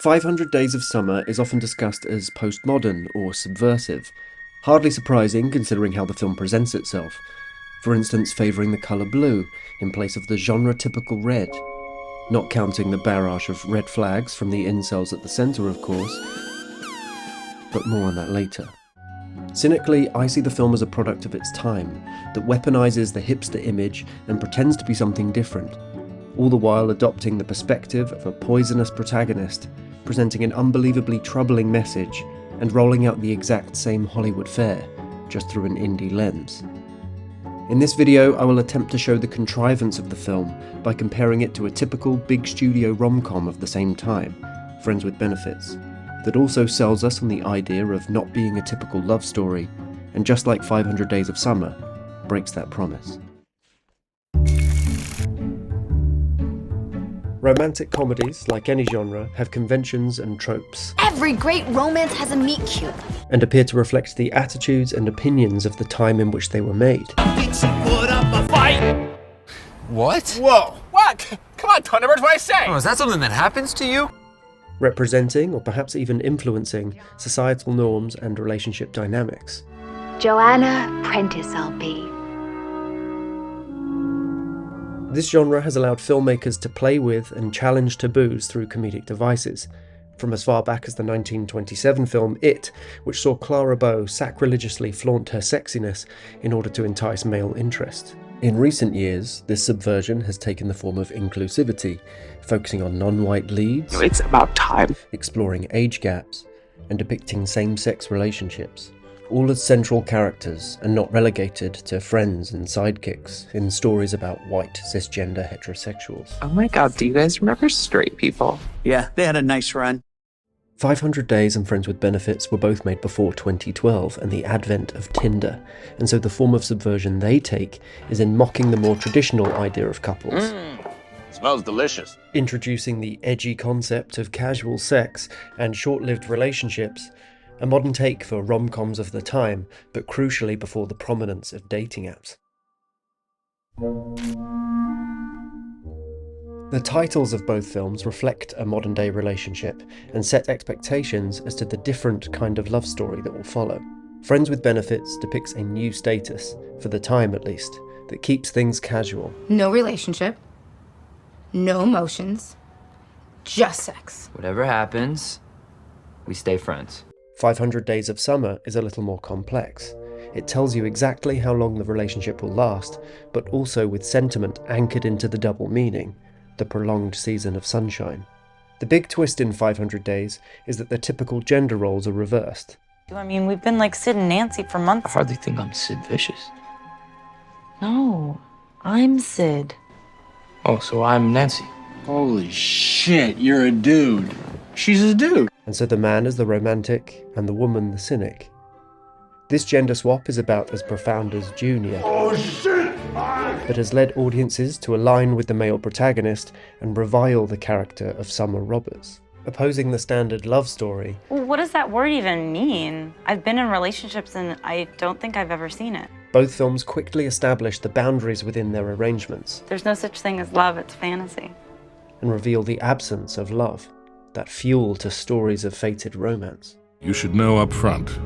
500 Days of Summer is often discussed as postmodern or subversive, hardly surprising considering how the film presents itself, for instance favouring the colour blue in place of the genre-typical red, not counting the barrage of red flags from the incels at the centre of course, but more on that later. Cynically, I see the film as a product of its time, that weaponises the hipster image and pretends to be something different, all the while adopting the perspective of a poisonous protagonist, presenting an unbelievably troubling message and rolling out the exact same Hollywood fare, just through an indie lens. In this video, I will attempt to show the contrivance of the film by comparing it to a typical big studio rom-com of the same time, Friends with Benefits, that also sells us on the idea of not being a typical love story, and just like 500 Days of Summer, breaks that promise. Romantic comedies, like any genre, have conventions and tropes. Every great romance has a meet cute. And appear to reflect the attitudes and opinions of the time in which they were made. What? Whoa! What? Come on, Thunderbirds, what I say? Oh, is that something that happens to you? Representing, or perhaps even influencing, societal norms and relationship dynamics. Joanna Prentice I'll be. This genre has allowed filmmakers to play with and challenge taboos through comedic devices, from as far back as the 1927 film It, which saw Clara Bow sacrilegiously flaunt her sexiness in order to entice male interest. In recent years, this subversion has taken the form of inclusivity, focusing on non-white leads, It's about time. exploring age gaps, and depicting same-sex relationships, all as central characters and not relegated to friends and sidekicks in stories about white cisgender heterosexuals. Oh my god, do you guys remember Straight People? Yeah, they had a nice run. 500 Days and Friends with Benefits were both made before 2012 and the advent of Tinder, and so the form of subversion they take is in mocking the more traditional idea of couples. Smells delicious. Introducing the edgy concept of casual sex and short-lived relationships, a modern take for rom-coms of the time, but crucially before the prominence of dating apps. The titles of both films reflect a modern-day relationship and set expectations as to the different kind of love story that will follow. Friends with Benefits depicts a new status, for the time at least, that keeps things casual. No relationship, no emotions, just sex. Whatever happens, we stay friends. 500 Days of Summer is a little more complex. It tells you exactly how long the relationship will last, but also with sentiment anchored into the double meaning, the prolonged season of sunshine. The big twist in 500 Days is that the typical gender roles are reversed. I mean, we've been like Sid and Nancy for months. I hardly think I'm Sid Vicious. No, I'm Sid. Oh, so I'm Nancy. Holy shit, you're a dude. She's a dude. And so the man is the romantic and the woman the cynic. This gender swap is about as profound as Junior, but has led audiences to align with the male protagonist and revile the character of Summer Roberts. Opposing the standard love story, Well, what does that word even mean? I've been in relationships and I don't think I've ever seen it. both films quickly establish the boundaries within their arrangements There's no such thing as love, it's fantasy. and reveal the absence of love, that fuel to stories of fated romance. You should know up front,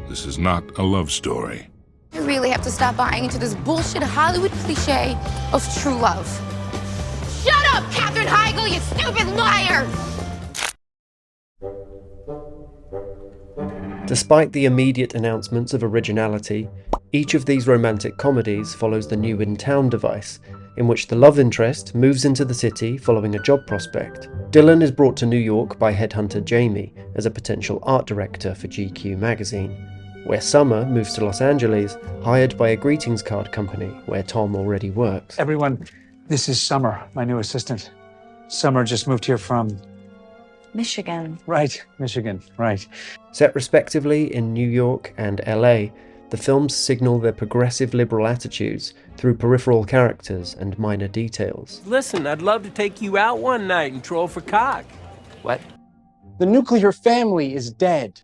this is not a love story. You really have to stop buying into this bullshit Hollywood cliche of true love. Shut up, Katherine Heigl, you stupid liar! Despite the immediate announcements of originality, each of these romantic comedies follows the new in town device, in which the love interest moves into the city following a job prospect. Dylan is brought to New York by headhunter Jamie as a potential art director for GQ magazine, where Summer moves to Los Angeles, hired by a greetings card company where Tom already works. Everyone, this is Summer, my new assistant. Summer just moved here from... Michigan. Right, Michigan, right. Set respectively in New York and LA, the films signal their progressive liberal attitudes through peripheral characters and minor details. Listen, I'd love to take you out one night and troll for cock. What? The nuclear family is dead.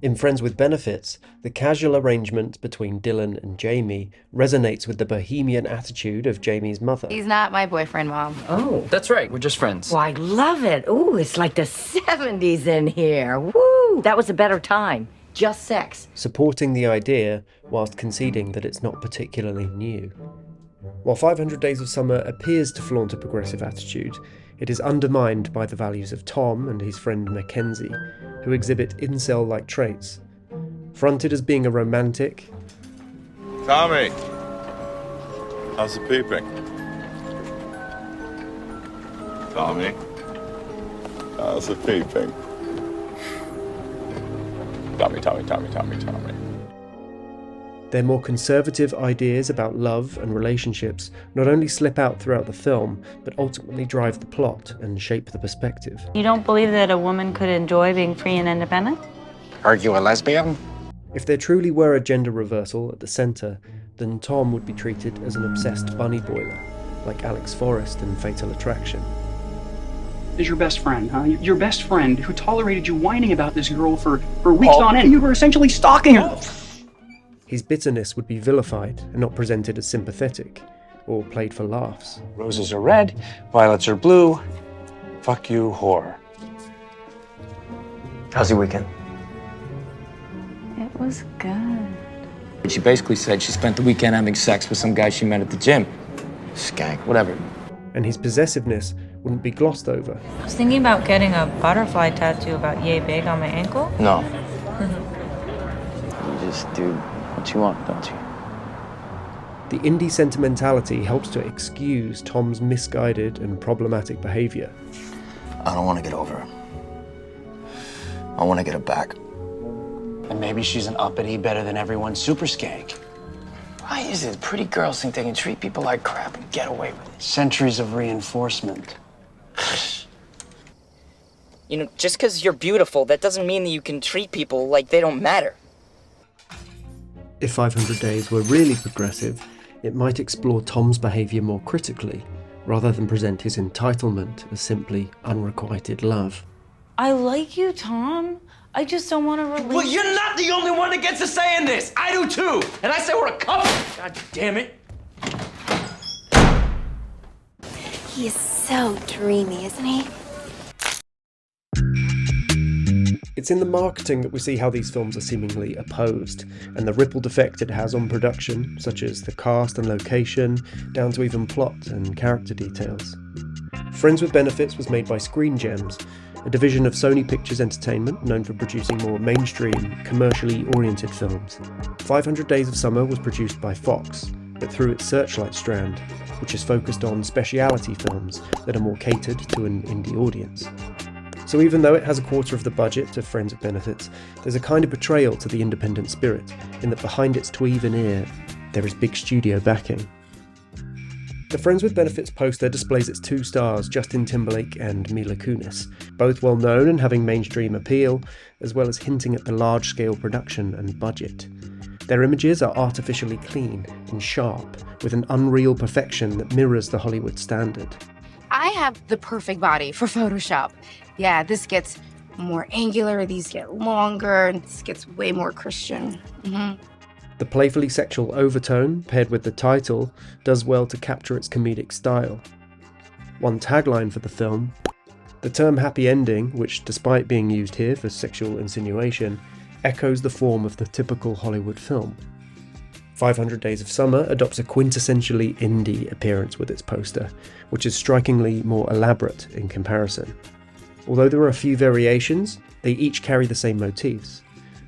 In Friends with Benefits, the casual arrangement between Dylan and Jamie resonates with the bohemian attitude of Jamie's mother. He's not my boyfriend, Mom. Oh. That's right, we're just friends. Oh, I love it. Ooh, it's like the 70s in here. Woo! That was a better time. Just sex. Supporting the idea whilst conceding that it's not particularly new. While 500 Days of Summer appears to flaunt a progressive attitude, it is undermined by the values of Tom and his friend Mackenzie, who exhibit incel-like traits. Fronted as being a romantic... Tommy! How's the peeping? Tommy? How's the peeping? Tommy. Their more conservative ideas about love and relationships not only slip out throughout the film, but ultimately drive the plot and shape the perspective. You don't believe that a woman could enjoy being free and independent? Are you a lesbian? If there truly were a gender reversal at the centre, then Tom would be treated as an obsessed bunny boiler, like Alex Forrest in Fatal Attraction. Is your best friend, huh? Your best friend who tolerated you whining about this girl for weeks on end. You were essentially stalking her. His bitterness would be vilified and not presented as sympathetic, or played for laughs. Roses are red, violets are blue. Fuck you, whore. How's your weekend? It was good. She basically said she spent the weekend having sex with some guy she met at the gym. Skank, whatever. And his possessiveness wouldn't be glossed over. I was thinking about getting a butterfly tattoo about yay big on my ankle. No. You just do what you want, don't you? The indie sentimentality helps to excuse Tom's misguided and problematic behaviour. I don't want to get over her. I want to get her back. And maybe she's an uppity, better than everyone super skank. Why is it pretty girls think they can treat people like crap and get away with it? Centuries of reinforcement. You know, just because you're beautiful, that doesn't mean that you can treat people like they don't matter. If 500 Days were really progressive, it might explore Tom's behaviour more critically, rather than present his entitlement as simply unrequited love. I like you, Tom. I just don't want to relationship. Well, you're not the only one that gets a say in this. I do too. And I say we're a couple. God damn it. He is so dreamy, isn't he? It's in the marketing that we see how these films are seemingly opposed, and the rippled effect it has on production, such as the cast and location, down to even plot and character details. Friends with Benefits was made by Screen Gems, a division of Sony Pictures Entertainment known for producing more mainstream, commercially oriented films. 500 Days of Summer was produced by Fox, but through its Searchlight strand, which is focused on speciality films that are more catered to an indie audience. So even though it has a quarter of the budget of Friends with Benefits, there's a kind of betrayal to the independent spirit, in that behind its twee veneer, there is big studio backing. The Friends with Benefits poster displays its two stars, Justin Timberlake and Mila Kunis, both well known and having mainstream appeal, as well as hinting at the large-scale production and budget. Their images are artificially clean and sharp, with an unreal perfection that mirrors the Hollywood standard. I have the perfect body for Photoshop. Yeah, this gets more angular, these get longer, and this gets way more Christian. The playfully sexual overtone, paired with the title, does well to capture its comedic style. One tagline for the film, the term happy ending, which despite being used here for sexual insinuation, echoes the form of the typical Hollywood film. 500 Days of Summer adopts a quintessentially indie appearance with its poster, which is strikingly more elaborate in comparison. Although there are a few variations, they each carry the same motifs.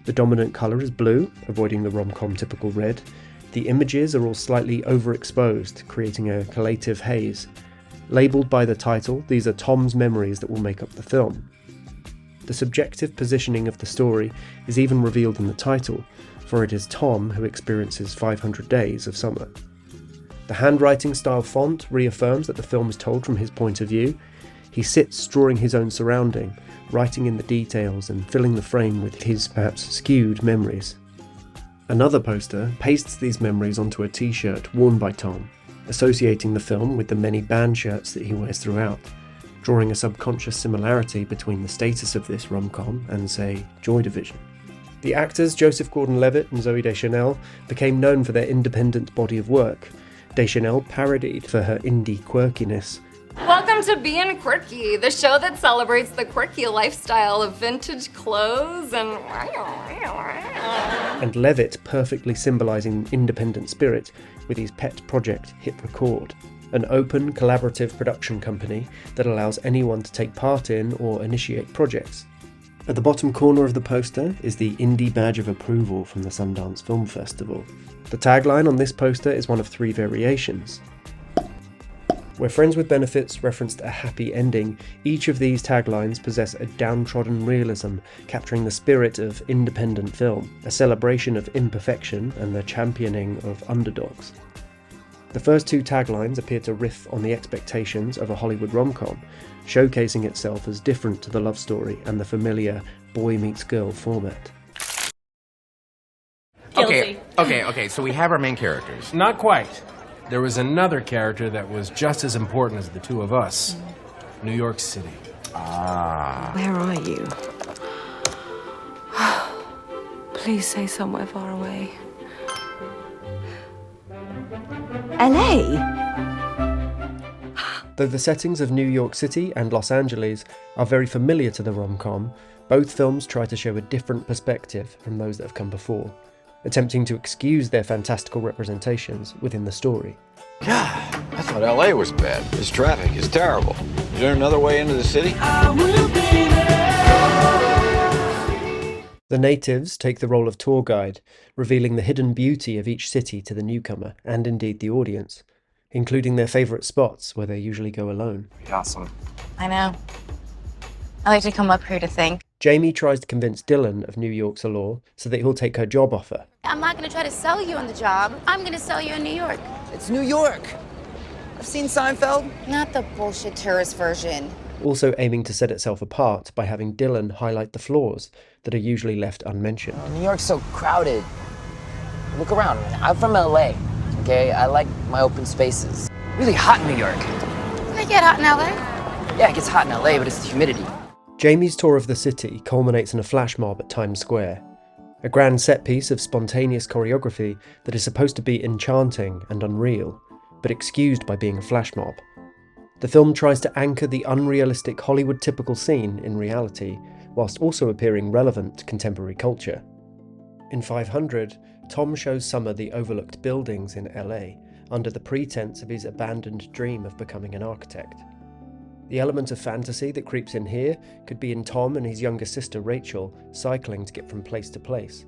The dominant colour is blue, avoiding the rom-com typical red. The images are all slightly overexposed, creating a collative haze. Labelled by the title, these are Tom's memories that will make up the film. The subjective positioning of the story is even revealed in the title, for it is Tom who experiences 500 Days of Summer. The handwriting style font reaffirms that the film is told from his point of view. He sits drawing his own surrounding, writing in the details and filling the frame with his perhaps skewed memories. Another poster pastes these memories onto a t-shirt worn by Tom, associating the film with the many band shirts that he wears throughout, drawing a subconscious similarity between the status of this rom-com and, say, Joy Division. The actors Joseph Gordon-Levitt and Zooey Deschanel became known for their independent body of work. Deschanel parodied for her indie quirkiness. Welcome to Being Quirky, the show that celebrates the quirky lifestyle of vintage clothes and Levitt perfectly symbolising independent spirit with his pet project Hit Record, an open, collaborative production company that allows anyone to take part in or initiate projects. At the bottom corner of the poster is the Indie Badge of Approval from the Sundance Film Festival. The tagline on this poster is one of 3 variations. Where Friends with Benefits referenced a happy ending, each of these taglines possess a downtrodden realism, capturing the spirit of independent film, a celebration of imperfection and the championing of underdogs. The first 2 taglines appear to riff on the expectations of a Hollywood rom-com, showcasing itself as different to the love story and the familiar boy meets girl format. Okay, so we have our main characters. Not quite. There was another character that was just as important as the two of us. New York City. Ah. Where are you? Please say somewhere far away. LA? Though the settings of New York City and Los Angeles are very familiar to the rom-com, both films try to show a different perspective from those that have come before, attempting to excuse their fantastical representations within the story. God, I thought LA was bad. This traffic is terrible. Is there another way into the city? The natives take the role of tour guide, revealing the hidden beauty of each city to the newcomer, and indeed the audience, including their favourite spots where they usually go alone. Awesome. I know. I like to come up here to think. Jamie tries to convince Dylan of New York's allure so that he'll take her job offer. I'm not gonna try to sell you on the job. I'm gonna sell you in New York. It's New York. I've seen Seinfeld. Not the bullshit tourist version. Also aiming to set itself apart by having Dylan highlight the flaws that are usually left unmentioned. New York's so crowded. Look around. I'm from LA. Okay, I like my open spaces. Really hot in New York. Doesn't it get hot in LA? Yeah, it gets hot in LA, but it's the humidity. Jamie's tour of the city culminates in a flash mob at Times Square, a grand set piece of spontaneous choreography that is supposed to be enchanting and unreal, but excused by being a flash mob. The film tries to anchor the unrealistic Hollywood typical scene in reality, whilst also appearing relevant to contemporary culture. In 500, Tom shows Summer the overlooked buildings in LA under the pretense of his abandoned dream of becoming an architect. The element of fantasy that creeps in here could be in Tom and his younger sister Rachel cycling to get from place to place,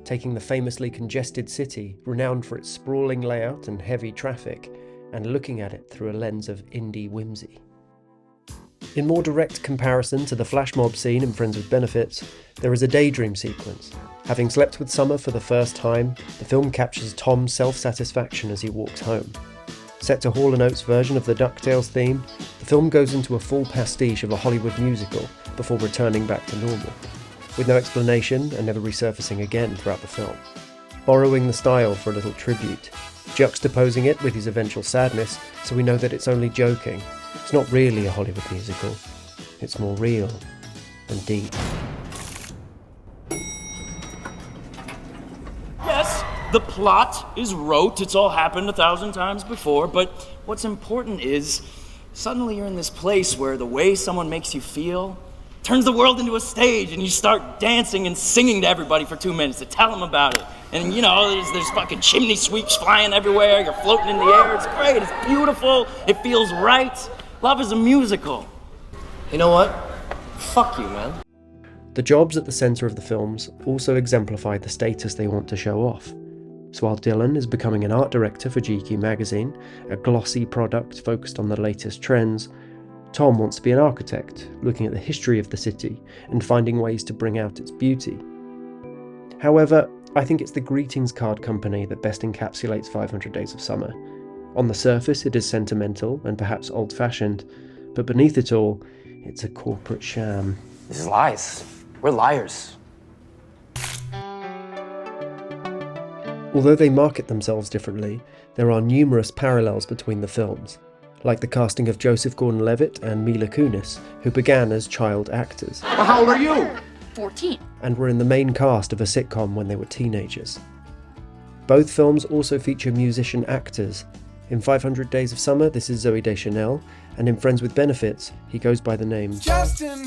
taking the famously congested city, renowned for its sprawling layout and heavy traffic, and looking at it through a lens of indie whimsy. In more direct comparison to the flash mob scene in Friends with Benefits, there is a daydream sequence. Having slept with Summer for the first time, the film captures Tom's self-satisfaction as he walks home. Set to Hall & Oates' version of the DuckTales theme, the film goes into a full pastiche of a Hollywood musical before returning back to normal, with no explanation and never resurfacing again throughout the film. Borrowing the style for a little tribute, juxtaposing it with his eventual sadness so we know that it's only joking. It's not really a Hollywood musical. It's more real and deep. Yes, the plot is rote. It's all happened 1,000 times before. But what's important is suddenly you're in this place where the way someone makes you feel turns the world into a stage, and you start dancing and singing to everybody for 2 minutes to tell them about it. And you know, there's fucking chimney sweeps flying everywhere. You're floating in the air. It's great. It's beautiful. It feels right. Love is a musical. You know what? Fuck you, man. The jobs at the centre of the films also exemplify the status they want to show off. So while Dylan is becoming an art director for GQ magazine, a glossy product focused on the latest trends, Tom wants to be an architect, looking at the history of the city and finding ways to bring out its beauty. However, I think it's the greetings card company that best encapsulates 500 Days of Summer. On the surface it is sentimental and perhaps old-fashioned, but beneath it all, it's a corporate sham. This is lies. We're liars. Although they market themselves differently, there are numerous parallels between the films, like the casting of Joseph Gordon-Levitt and Mila Kunis, who began as child actors. Well, how old are you? 14. and were in the main cast of a sitcom when they were teenagers. Both films also feature musician actors. In 500 Days of Summer, this is Zooey Deschanel, and in Friends with Benefits, he goes by the name Justin.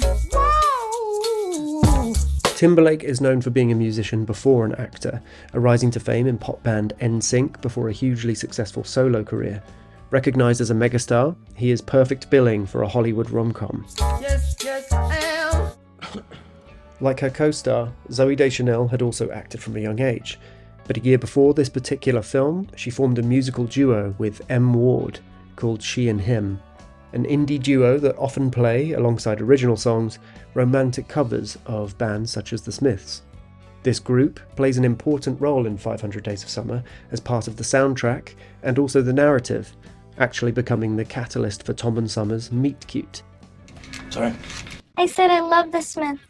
Timberlake is known for being a musician before an actor, arising to fame in pop band NSYNC before a hugely successful solo career. Recognised as a megastar, he is perfect billing for a Hollywood rom-com. Yes, yes, I am. Like her co-star, Zooey Deschanel had also acted from a young age, but a year before this particular film, she formed a musical duo with M. Ward called She and Him, an indie duo that often play, alongside original songs, romantic covers of bands such as The Smiths. This group plays an important role in 500 Days of Summer as part of the soundtrack and also the narrative, actually becoming the catalyst for Tom and Summer's meet cute. Sorry. I said I love the Smiths.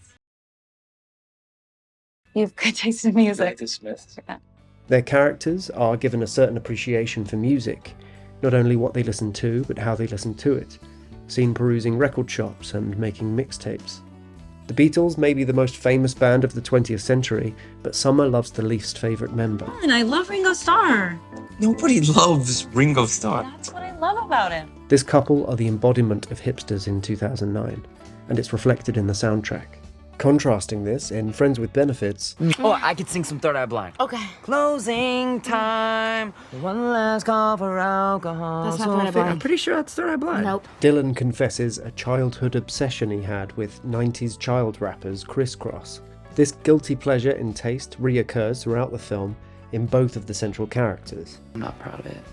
You have good taste in music. The Smiths. Yeah. Their characters are given a certain appreciation for music, not only what they listen to, but how they listen to it, seen perusing record shops and making mixtapes. The Beatles may be the most famous band of the 20th century, but Summer loves the least favourite member. And I love Ringo Starr. Nobody loves Ringo Starr. That's what I love about him. This couple are the embodiment of hipsters in 2009, and it's reflected in the soundtrack. Contrasting this, in Friends with Benefits, Oh, I could sing some Third Eye Blind. Okay. Closing time. One last call for alcohol. That's not Third Eye Blind. I'm pretty sure that's Third Eye Blind. Nope. Dylan confesses a childhood obsession he had with 90s child rappers Crisscross. This guilty pleasure in taste reoccurs throughout the film in both of the central characters. I'm not proud of it.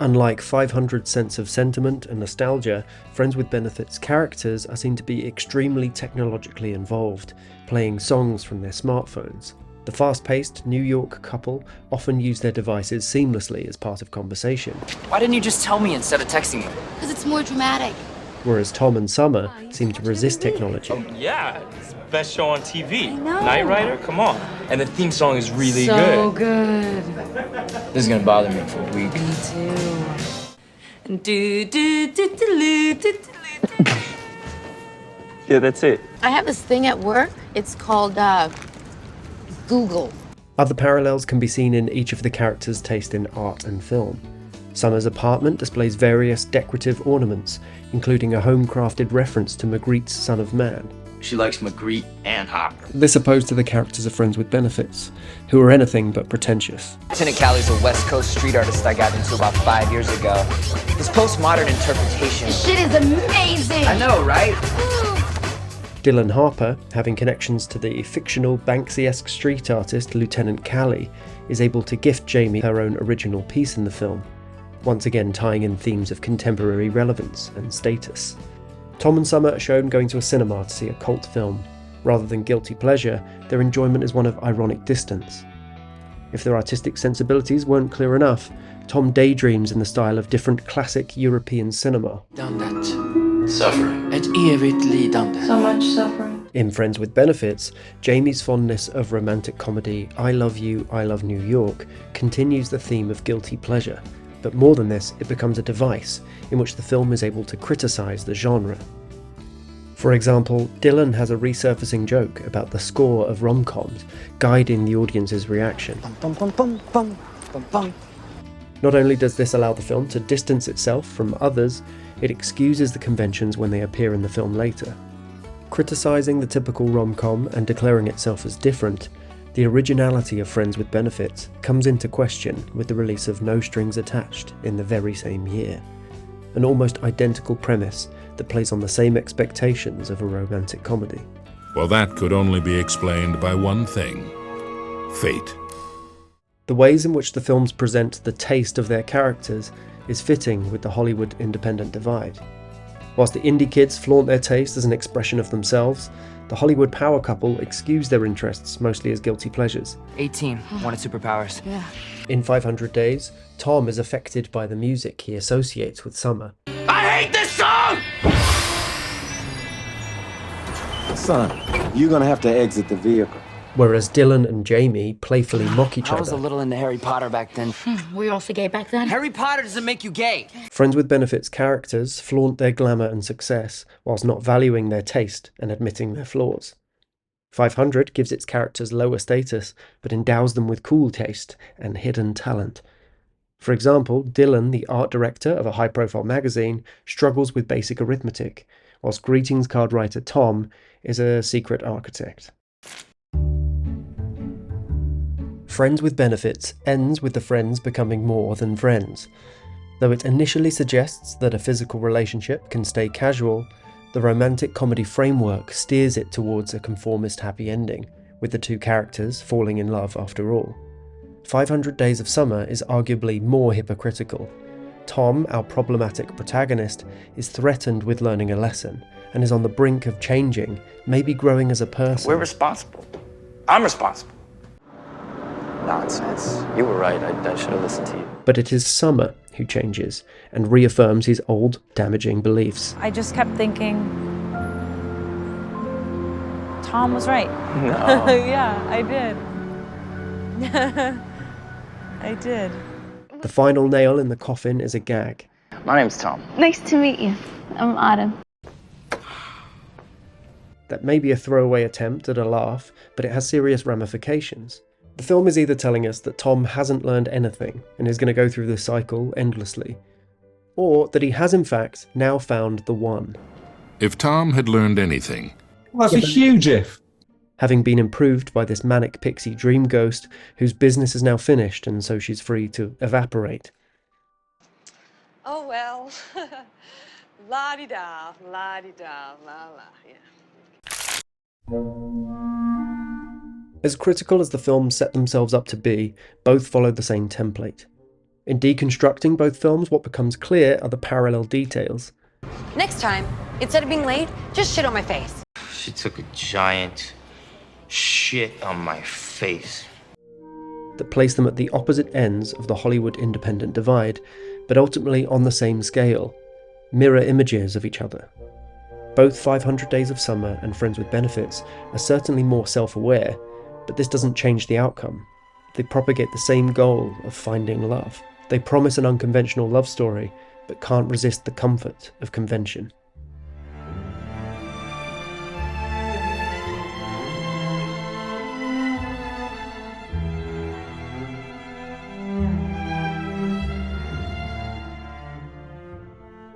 Unlike 500 Sense of Sentiment and Nostalgia, Friends with Benefits characters are seen to be extremely technologically involved, playing songs from their smartphones. The fast-paced New York couple often use their devices seamlessly as part of conversation, Why didn't you just tell me instead of texting me? Because it's more dramatic. whereas Tom and Summer seem to resist technology. Yeah, it's the best show on TV. Knight Rider, come on. And the theme song is really So good. This is gonna bother me for a week. Me too. Do, do, do, do, do, do, do. Yeah, that's it. I have this thing at work. It's called Google. Other parallels can be seen in each of the characters' taste in art and film. Summer's apartment displays various decorative ornaments, including a home-crafted reference to Magritte's Son of Man. She likes Magritte and Hopper. This opposed to the characters of Friends with Benefits, who are anything but pretentious. Lieutenant Callie's a West Coast street artist I got into about 5 years ago. His postmodern interpretation. This shit is amazing. I know, right? Dylan Harper, having connections to the fictional Banksy-esque street artist Lieutenant Callie, is able to gift Jamie her own original piece in the film, once again tying in themes of contemporary relevance and status. Tom and Summer are shown going to a cinema to see a cult film. Rather than guilty pleasure, their enjoyment is one of ironic distance. If their artistic sensibilities weren't clear enough, Tom daydreams in the style of different classic European cinema. Done that. Suffering. Et evigt lidande. So much suffering. In Friends with Benefits, Jamie's fondness of romantic comedy I Love You, I Love New York continues the theme of guilty pleasure, but more than this, it becomes a device in which the film is able to criticise the genre. For example, Dylan has a resurfacing joke about the score of rom-coms, guiding the audience's reaction. Bum, bum, bum, bum, bum, bum. Not only does this allow the film to distance itself from others, it excuses the conventions when they appear in the film later. Criticising the typical rom-com and declaring itself as different, the originality of Friends with Benefits comes into question with the release of No Strings Attached in the very same year. An almost identical premise that plays on the same expectations of a romantic comedy. Well, that could only be explained by one thing: fate. The ways in which the films present the taste of their characters is fitting with the Hollywood independent divide. Whilst the indie kids flaunt their taste as an expression of themselves, the Hollywood power couple excuse their interests mostly as guilty pleasures. 18, wanted superpowers. Yeah. In 500 Days, Tom is affected by the music he associates with summer. I hate this song! Son, you're gonna have to exit the vehicle. Whereas Dylan and Jamie playfully mock each I was a other. little into Harry Potter back then. Were you also gay back then? Harry Potter doesn't make you gay. Friends with Benefits characters flaunt their glamour and success whilst not valuing their taste and admitting their flaws. 500 gives its characters lower status, but endows them with cool taste and hidden talent. For example, Dylan, the art director of a high-profile magazine, struggles with basic arithmetic, whilst greetings card writer Tom is a secret architect. Friends with Benefits ends with the friends becoming more than friends. Though it initially suggests that a physical relationship can stay casual, the romantic comedy framework steers it towards a conformist happy ending, with the two characters falling in love after all. 500 Days of Summer is arguably more hypocritical. Tom, our problematic protagonist, is threatened with learning a lesson, and is on the brink of changing, maybe growing as a person. We're responsible. I'm responsible. Nonsense. You were right. I should have listened to you. But it is Summer who changes, and reaffirms his old, damaging beliefs. I just kept thinking, Tom was right. No. Yeah, I did. I did. The final nail in the coffin is a gag. My name's Tom. Nice to meet you. I'm Autumn. That may be a throwaway attempt at a laugh, but it has serious ramifications. The film is either telling us that Tom hasn't learned anything and is going to go through the cycle endlessly, or that he has in fact now found the one. If Tom had learned anything... Well, that's a huge if. Having been improved by this manic pixie dream ghost whose business is now finished and so she's free to evaporate. Oh well. La-di-da, la-di-da, la-la, yeah. As critical as the films set themselves up to be, both followed the same template. In deconstructing both films, what becomes clear are the parallel details. Next time, instead of being late, just shit on my face. She took a giant shit on my face. That place them at the opposite ends of the Hollywood independent divide, but ultimately on the same scale, mirror images of each other. Both 500 Days of Summer and Friends with Benefits are certainly more self-aware, but this doesn't change the outcome. They propagate the same goal of finding love. They promise an unconventional love story, but can't resist the comfort of convention.